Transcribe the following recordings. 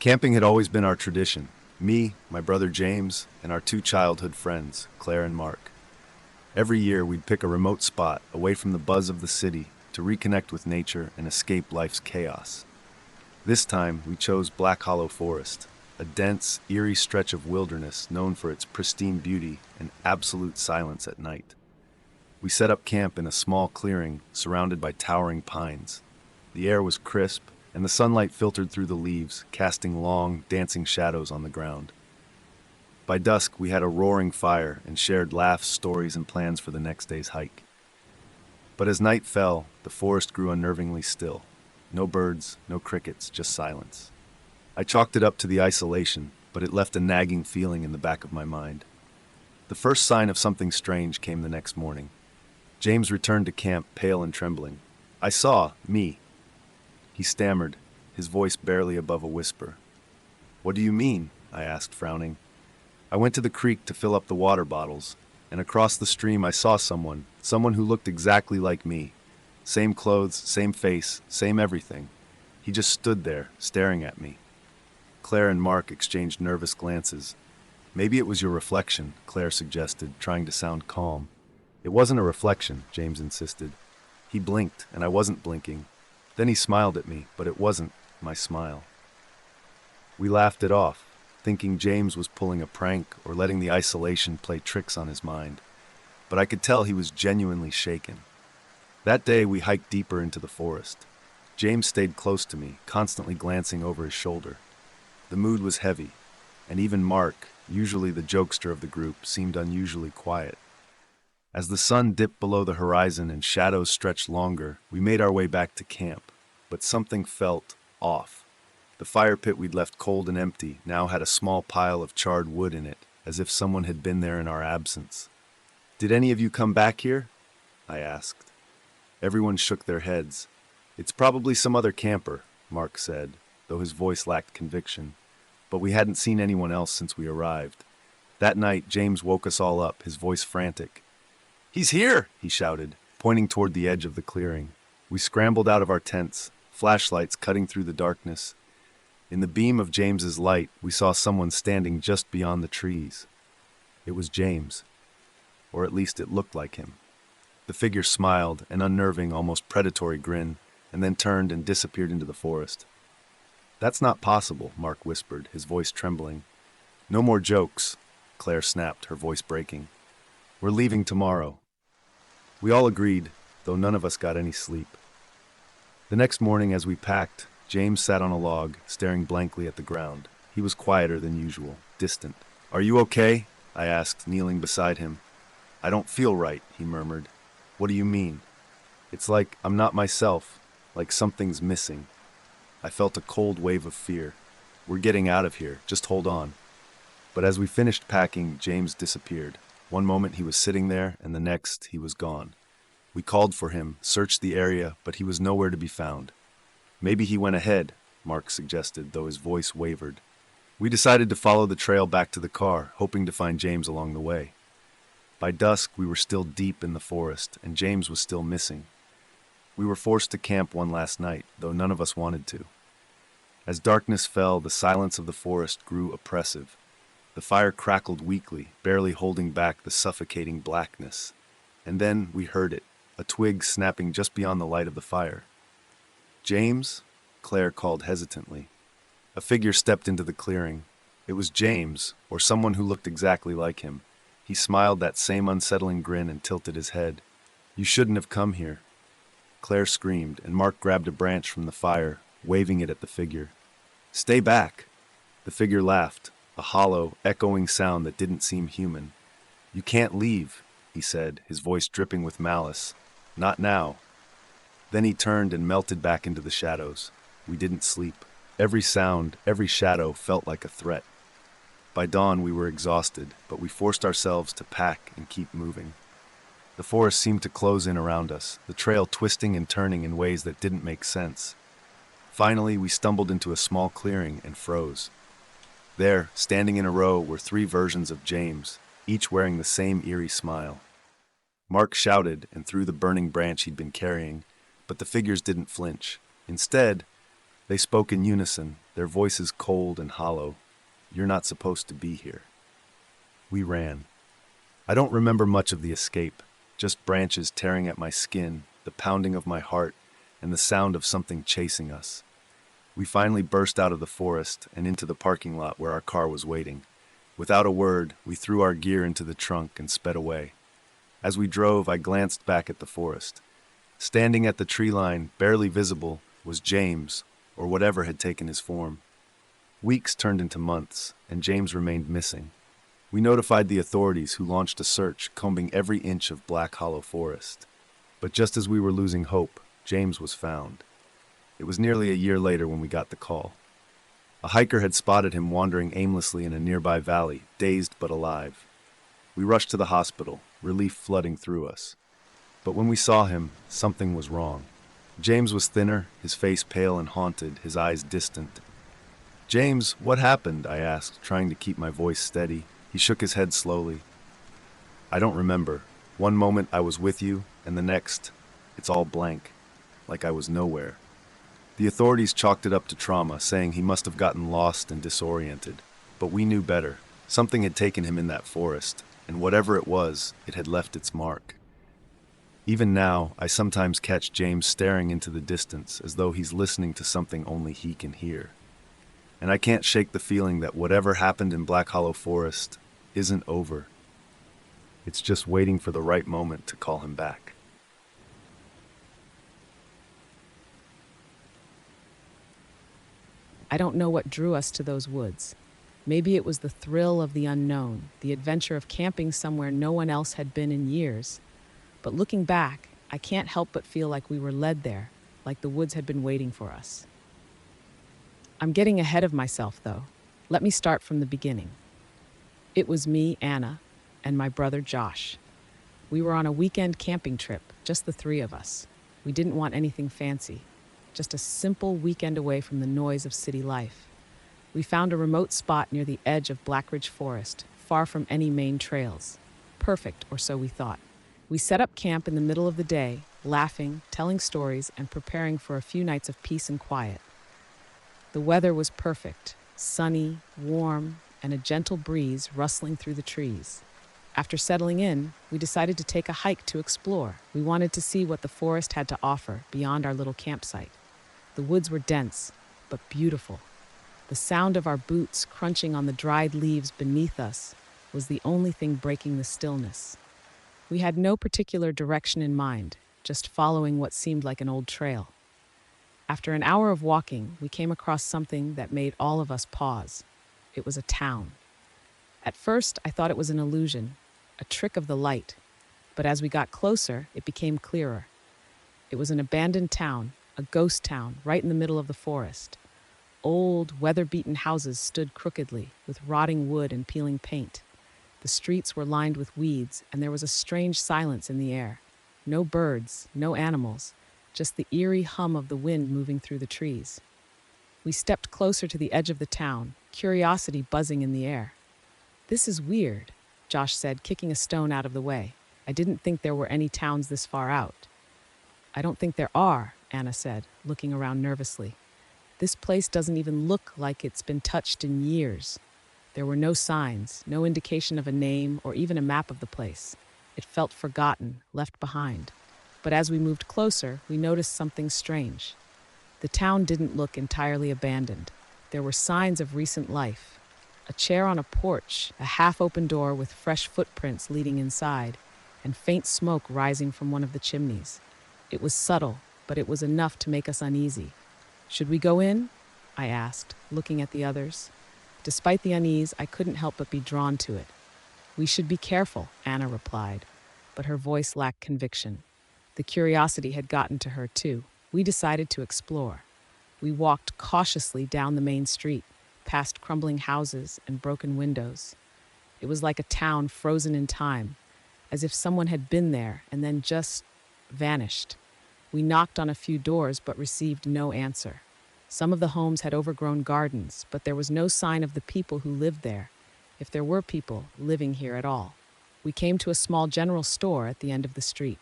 Camping had always been our tradition. Me, my brother James, and our two childhood friends, Claire and Mark. Every year we'd pick a remote spot away from the buzz of the city to reconnect with nature and escape life's chaos. This time we chose Black Hollow Forest, a dense, eerie stretch of wilderness known for its pristine beauty and absolute silence at night. We set up camp in a small clearing surrounded by towering pines. The air was crisp, and the sunlight filtered through the leaves, casting long, dancing shadows on the ground. By dusk, we had a roaring fire and shared laughs, stories, and plans for the next day's hike. But as night fell, the forest grew unnervingly still. No birds, no crickets, just silence. I chalked it up to the isolation, but it left a nagging feeling in the back of my mind. The first sign of something strange came the next morning. James returned to camp, pale and trembling. "I saw, me." He stammered, his voice barely above a whisper. "What do you mean?" I asked, frowning. "I went to the creek to fill up the water bottles, and across the stream I saw someone who looked exactly like me. Same clothes, same face, same everything. He just stood there, staring at me." Claire and Mark exchanged nervous glances. "Maybe it was your reflection," Claire suggested, trying to sound calm. "It wasn't a reflection," James insisted. "He blinked, and I wasn't blinking. Then he smiled at me, but it wasn't my smile." We laughed it off, thinking James was pulling a prank or letting the isolation play tricks on his mind. But I could tell he was genuinely shaken. That day we hiked deeper into the forest. James stayed close to me, constantly glancing over his shoulder. The mood was heavy, and even Mark, usually the jokester of the group, seemed unusually quiet. As the sun dipped below the horizon and shadows stretched longer, we made our way back to camp, but something felt off. The fire pit we'd left cold and empty now had a small pile of charred wood in it, as if someone had been there in our absence. "Did any of you come back here?" I asked. Everyone shook their heads. "It's probably some other camper," Mark said, though his voice lacked conviction. But we hadn't seen anyone else since we arrived. That night, James woke us all up, his voice frantic. "He's here!" he shouted, pointing toward the edge of the clearing. We scrambled out of our tents, flashlights cutting through the darkness. In the beam of James's light, we saw someone standing just beyond the trees. It was James. Or at least it looked like him. The figure smiled, an unnerving, almost predatory grin, and then turned and disappeared into the forest. "That's not possible," Mark whispered, his voice trembling. "No more jokes," Claire snapped, her voice breaking. "We're leaving tomorrow." We all agreed, though none of us got any sleep. The next morning, as we packed, James sat on a log, staring blankly at the ground. He was quieter than usual, distant. "Are you okay?" I asked, kneeling beside him. "I don't feel right," he murmured. "What do you mean?" "It's like I'm not myself, like something's missing." I felt a cold wave of fear. "We're getting out of here, just hold on." But as we finished packing, James disappeared. One moment he was sitting there, and the next he was gone. We called for him, searched the area, but he was nowhere to be found. "Maybe he went ahead," Mark suggested, though his voice wavered. We decided to follow the trail back to the car, hoping to find James along the way. By dusk, we were still deep in the forest, and James was still missing. We were forced to camp one last night, though none of us wanted to. As darkness fell, the silence of the forest grew oppressive. The fire crackled weakly, barely holding back the suffocating blackness. And then we heard it, a twig snapping just beyond the light of the fire. "James?" Claire called hesitantly. A figure stepped into the clearing. It was James, or someone who looked exactly like him. He smiled that same unsettling grin and tilted his head. "You shouldn't have come here." Claire screamed, and Mark grabbed a branch from the fire, waving it at the figure. "Stay back!" The figure laughed, a hollow, echoing sound that didn't seem human. "You can't leave," he said, his voice dripping with malice. "Not now." Then he turned and melted back into the shadows. We didn't sleep. Every sound, every shadow felt like a threat. By dawn we were exhausted, but we forced ourselves to pack and keep moving. The forest seemed to close in around us, the trail twisting and turning in ways that didn't make sense. Finally, we stumbled into a small clearing and froze. There, standing in a row, were three versions of James, each wearing the same eerie smile. Mark shouted and threw the burning branch he'd been carrying, but the figures didn't flinch. Instead, they spoke in unison, their voices cold and hollow. "You're not supposed to be here." We ran. I don't remember much of the escape, just branches tearing at my skin, the pounding of my heart, and the sound of something chasing us. We finally burst out of the forest and into the parking lot where our car was waiting. Without a word, we threw our gear into the trunk and sped away. As we drove, I glanced back at the forest. Standing at the tree line, barely visible, was James, or whatever had taken his form. Weeks turned into months, and James remained missing. We notified the authorities, who launched a search, combing every inch of Black Hollow Forest. But just as we were losing hope, James was found. It was nearly a year later when we got the call. A hiker had spotted him wandering aimlessly in a nearby valley, dazed but alive. We rushed to the hospital, relief flooding through us. But when we saw him, something was wrong. James was thinner, his face pale and haunted, his eyes distant. "James, what happened?" I asked, trying to keep my voice steady. He shook his head slowly. "I don't remember. One moment I was with you, and the next, it's all blank, like I was nowhere." The authorities chalked it up to trauma, saying he must have gotten lost and disoriented. But we knew better. Something had taken him in that forest, and whatever it was, it had left its mark. Even now, I sometimes catch James staring into the distance as though he's listening to something only he can hear. And I can't shake the feeling that whatever happened in Black Hollow Forest isn't over. It's just waiting for the right moment to call him back. I don't know what drew us to those woods. Maybe it was the thrill of the unknown, the adventure of camping somewhere no one else had been in years. But looking back, I can't help but feel like we were led there, like the woods had been waiting for us. I'm getting ahead of myself, though. Let me start from the beginning. It was me, Anna, and my brother Josh. We were on a weekend camping trip, just the three of us. We didn't want anything fancy, just a simple weekend away from the noise of city life. We found a remote spot near the edge of Blackridge Forest, far from any main trails. Perfect, or so we thought. We set up camp in the middle of the day, laughing, telling stories, and preparing for a few nights of peace and quiet. The weather was perfect, sunny, warm, and a gentle breeze rustling through the trees. After settling in, we decided to take a hike to explore. We wanted to see what the forest had to offer beyond our little campsite. The woods were dense, but beautiful. The sound of our boots crunching on the dried leaves beneath us was the only thing breaking the stillness. We had no particular direction in mind, just following what seemed like an old trail. After an hour of walking, we came across something that made all of us pause. It was a town. At first, I thought it was an illusion, a trick of the light, but as we got closer, it became clearer. It was an abandoned town, a ghost town, right in the middle of the forest. Old, weather-beaten houses stood crookedly, with rotting wood and peeling paint. The streets were lined with weeds, and there was a strange silence in the air. No birds, no animals, just the eerie hum of the wind moving through the trees. We stepped closer to the edge of the town, curiosity buzzing in the air. "This is weird," Josh said, kicking a stone out of the way. "I didn't think there were any towns this far out." "I don't think there are," Anna said, looking around nervously. "This place doesn't even look like it's been touched in years." There were no signs, no indication of a name or even a map of the place. It felt forgotten, left behind. But as we moved closer, we noticed something strange. The town didn't look entirely abandoned. There were signs of recent life. A chair on a porch, a half-open door with fresh footprints leading inside, and faint smoke rising from one of the chimneys. It was subtle, but it was enough to make us uneasy. "Should we go in?" I asked, looking at the others. Despite the unease, I couldn't help but be drawn to it. "We should be careful," Anna replied, but her voice lacked conviction. The curiosity had gotten to her, too. We decided to explore. We walked cautiously down the main street, past crumbling houses and broken windows. It was like a town frozen in time, as if someone had been there and then just vanished. We knocked on a few doors but received no answer. Some of the homes had overgrown gardens, but there was no sign of the people who lived there, if there were people living here at all. We came to a small general store at the end of the street.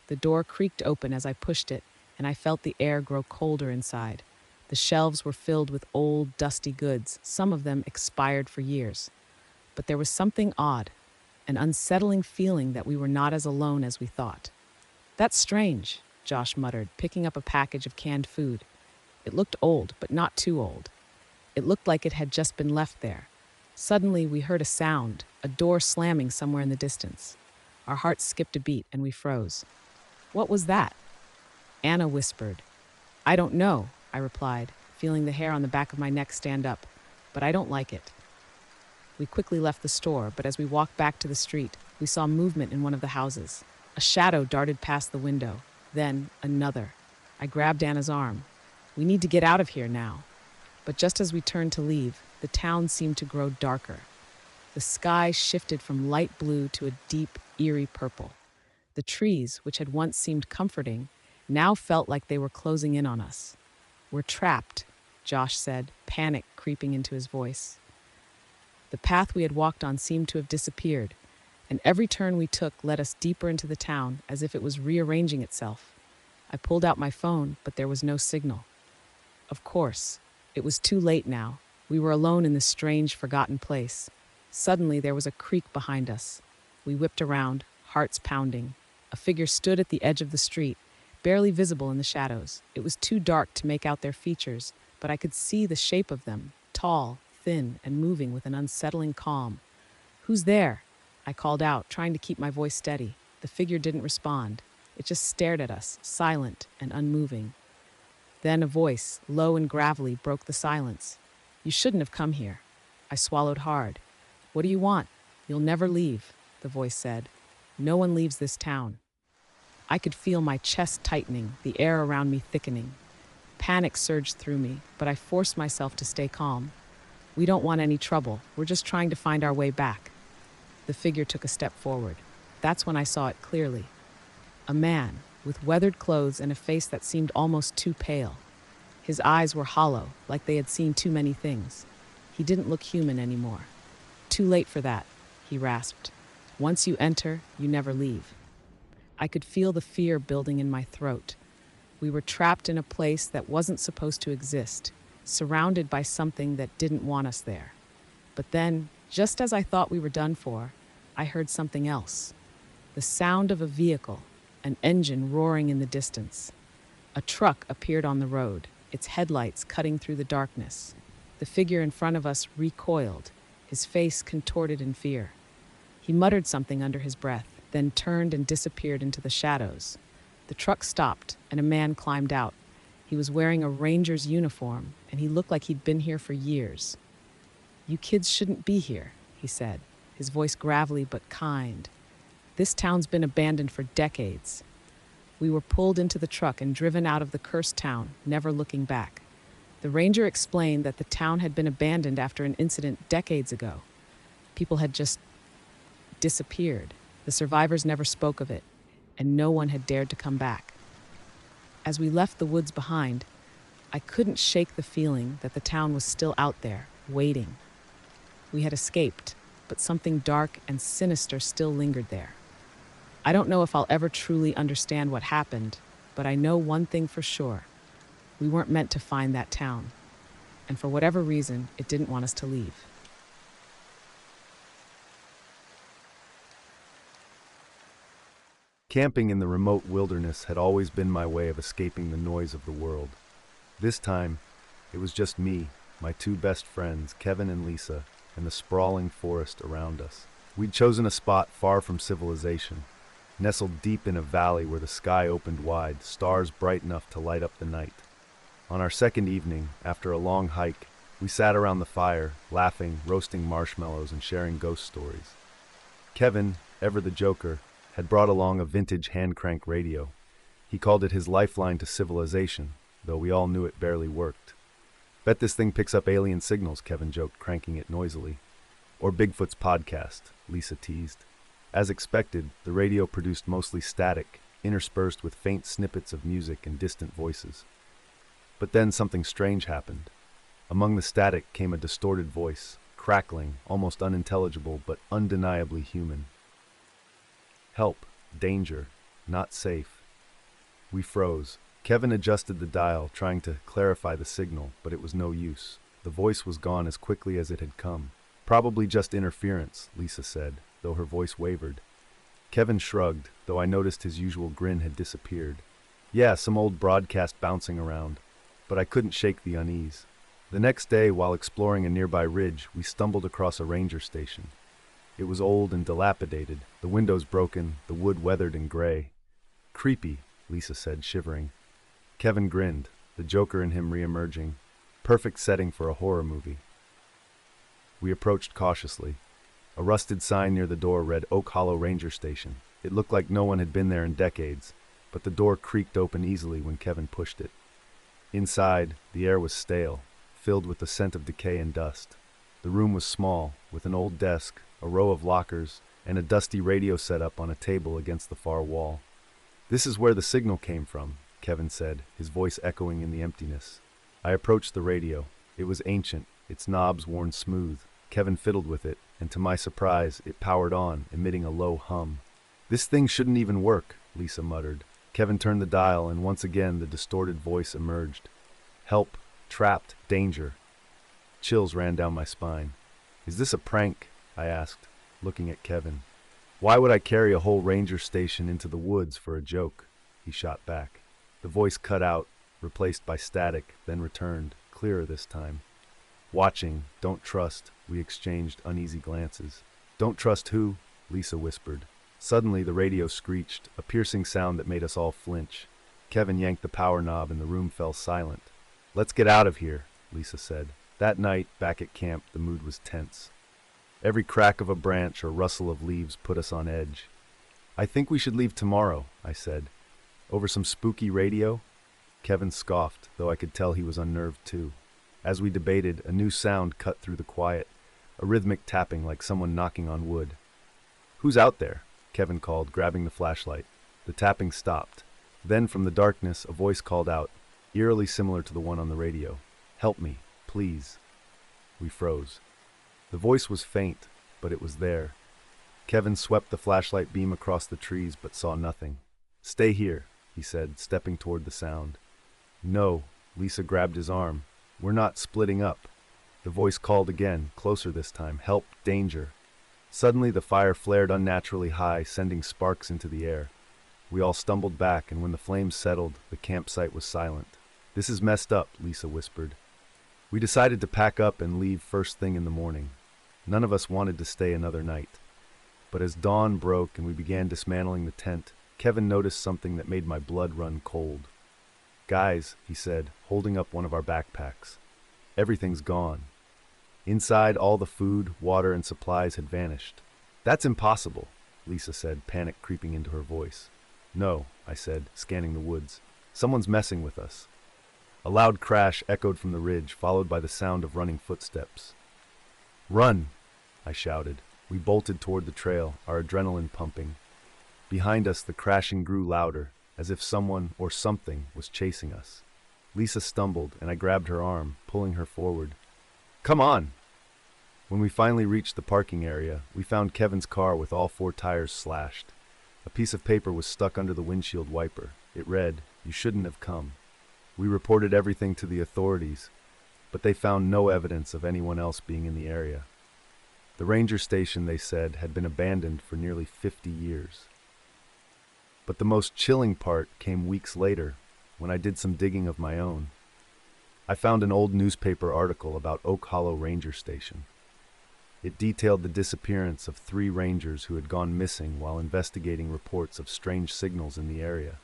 The door creaked open as I pushed it, and I felt the air grow colder inside. The shelves were filled with old, dusty goods, some of them expired for years. But there was something odd, an unsettling feeling that we were not as alone as we thought. "That's strange," Josh muttered, picking up a package of canned food. It looked old, but not too old. It looked like it had just been left there. Suddenly, we heard a sound, a door slamming somewhere in the distance. Our hearts skipped a beat and we froze. "What was that?" Anna whispered. "I don't know," I replied, feeling the hair on the back of my neck stand up, "but I don't like it." We quickly left the store, but as we walked back to the street, we saw movement in one of the houses. A shadow darted past the window, then another. I grabbed Anna's arm. "We need to get out of here now." But just as we turned to leave, the town seemed to grow darker. The sky shifted from light blue to a deep, eerie purple. The trees, which had once seemed comforting, now felt like they were closing in on us. "We're trapped," Josh said, panic creeping into his voice. The path we had walked on seemed to have disappeared, and every turn we took led us deeper into the town as if it was rearranging itself. I pulled out my phone, but there was no signal. Of course, it was too late now. We were alone in this strange, forgotten place. Suddenly, there was a creak behind us. We whipped around, hearts pounding. A figure stood at the edge of the street, barely visible in the shadows. It was too dark to make out their features, but I could see the shape of them, tall, thin, and moving with an unsettling calm. "Who's there?" I called out, trying to keep my voice steady. The figure didn't respond. It just stared at us, silent and unmoving. Then a voice, low and gravelly, broke the silence. "You shouldn't have come here." I swallowed hard. "What do you want?" "You'll never leave," the voice said. "No one leaves this town." I could feel my chest tightening, the air around me thickening. Panic surged through me, but I forced myself to stay calm. "We don't want any trouble. We're just trying to find our way back." The figure took a step forward. That's when I saw it clearly. A man, with weathered clothes and a face that seemed almost too pale. His eyes were hollow, like they had seen too many things. He didn't look human anymore. "Too late for that," he rasped. "Once you enter, you never leave." I could feel the fear building in my throat. We were trapped in a place that wasn't supposed to exist, surrounded by something that didn't want us there. But then, just as I thought we were done for, I heard something else. The sound of a vehicle, an engine roaring in the distance. A truck appeared on the road, its headlights cutting through the darkness. The figure in front of us recoiled, his face contorted in fear. He muttered something under his breath, then turned and disappeared into the shadows. The truck stopped, and a man climbed out. He was wearing a ranger's uniform, and he looked like he'd been here for years. "You kids shouldn't be here," he said, his voice gravelly but kind. "This town's been abandoned for decades." We were pulled into the truck and driven out of the cursed town, never looking back. The ranger explained that the town had been abandoned after an incident decades ago. People had just disappeared. The survivors never spoke of it, and no one had dared to come back. As we left the woods behind, I couldn't shake the feeling that the town was still out there, waiting. We had escaped, but something dark and sinister still lingered there. I don't know if I'll ever truly understand what happened, but I know one thing for sure. We weren't meant to find that town, and for whatever reason, it didn't want us to leave. Camping in the remote wilderness had always been my way of escaping the noise of the world. This time, it was just me, my two best friends, Kevin and Lisa, and the sprawling forest around us. We'd chosen a spot far from civilization, nestled deep in a valley where the sky opened wide, stars bright enough to light up the night. On our second evening, after a long hike, we sat around the fire, laughing, roasting marshmallows, and sharing ghost stories. Kevin, ever the joker, had brought along a vintage hand-crank radio. He called it his lifeline to civilization, though we all knew it barely worked. "Bet this thing picks up alien signals," Kevin joked, cranking it noisily. "Or Bigfoot's podcast," Lisa teased. As expected, the radio produced mostly static, interspersed with faint snippets of music and distant voices. But then something strange happened. Among the static came a distorted voice, crackling, almost unintelligible, but undeniably human. "Help, danger, not safe." We froze, Kevin adjusted the dial, trying to clarify the signal, but it was no use. The voice was gone as quickly as it had come. Probably just interference, Lisa said, though her voice wavered. Kevin shrugged, though I noticed his usual grin had disappeared. Yeah, some old broadcast bouncing around, but I couldn't shake the unease. The next day, while exploring a nearby ridge, we stumbled across a ranger station. It was old and dilapidated, the windows broken, the wood weathered and gray. Creepy, Lisa said, shivering. Kevin grinned, the Joker in him re-emerging. Perfect setting for a horror movie. We approached cautiously. A rusted sign near the door read Oak Hollow Ranger Station. It looked like no one had been there in decades, but the door creaked open easily when Kevin pushed it. Inside, the air was stale, filled with the scent of decay and dust. The room was small, with an old desk, a row of lockers, and a dusty radio set up on a table against the far wall. "This is where the signal came from," Kevin said, his voice echoing in the emptiness. I approached the radio. It was ancient, its knobs worn smooth. Kevin fiddled with it, and to my surprise, it powered on, emitting a low hum. "This thing shouldn't even work," Lisa muttered. Kevin turned the dial, and once again the distorted voice emerged. "Help, trapped, danger." Chills ran down my spine. "Is this a prank?" I asked, looking at Kevin. "Why would I carry a whole ranger station into the woods for a joke?" He shot back. The voice cut out, replaced by static, then returned, clearer this time. "Watching, don't trust," we exchanged uneasy glances. "Don't trust who?" Lisa whispered. Suddenly the radio screeched, a piercing sound that made us all flinch. Kevin yanked the power knob and the room fell silent. "Let's get out of here," Lisa said. That night, back at camp, the mood was tense. Every crack of a branch or rustle of leaves put us on edge. "I think we should leave tomorrow," I said. "Over some spooky radio?" Kevin scoffed, though I could tell he was unnerved too. As we debated, a new sound cut through the quiet, a rhythmic tapping like someone knocking on wood. "Who's out there?" Kevin called, grabbing the flashlight. The tapping stopped. Then from the darkness, a voice called out, eerily similar to the one on the radio. "Help me, please." We froze. The voice was faint, but it was there. Kevin swept the flashlight beam across the trees, but saw nothing. "Stay here," he said, stepping toward the sound. "No," Lisa grabbed his arm. "We're not splitting up." The voice called again, closer this time. "Help, danger." Suddenly the fire flared unnaturally high, sending sparks into the air. We all stumbled back, and when the flames settled, the campsite was silent. "This is messed up," Lisa whispered. We decided to pack up and leave first thing in the morning. None of us wanted to stay another night. But as dawn broke and we began dismantling the tent, Kevin noticed something that made my blood run cold. "Guys," he said, holding up one of our backpacks. "Everything's gone." Inside, all the food, water, and supplies had vanished. "That's impossible," Lisa said, panic creeping into her voice. "No," I said, scanning the woods. "Someone's messing with us." A loud crash echoed from the ridge, followed by the sound of running footsteps. "Run!" I shouted. We bolted toward the trail, our adrenaline pumping. Behind us, the crashing grew louder, as if someone or something was chasing us. Lisa stumbled, and I grabbed her arm, pulling her forward. "Come on!" When we finally reached the parking area, we found Kevin's car with all 4 tires slashed. A piece of paper was stuck under the windshield wiper. It read, "You shouldn't have come." We reported everything to the authorities, but they found no evidence of anyone else being in the area. The ranger station, they said, had been abandoned for nearly 50 years. But the most chilling part came weeks later, when I did some digging of my own. I found an old newspaper article about Oak Hollow Ranger Station. It detailed the disappearance of 3 rangers who had gone missing while investigating reports of strange signals in the area.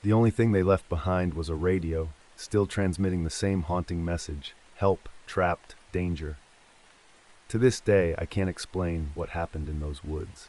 The only thing they left behind was a radio, still transmitting the same haunting message: help, trapped, danger. To this day, I can't explain what happened in those woods.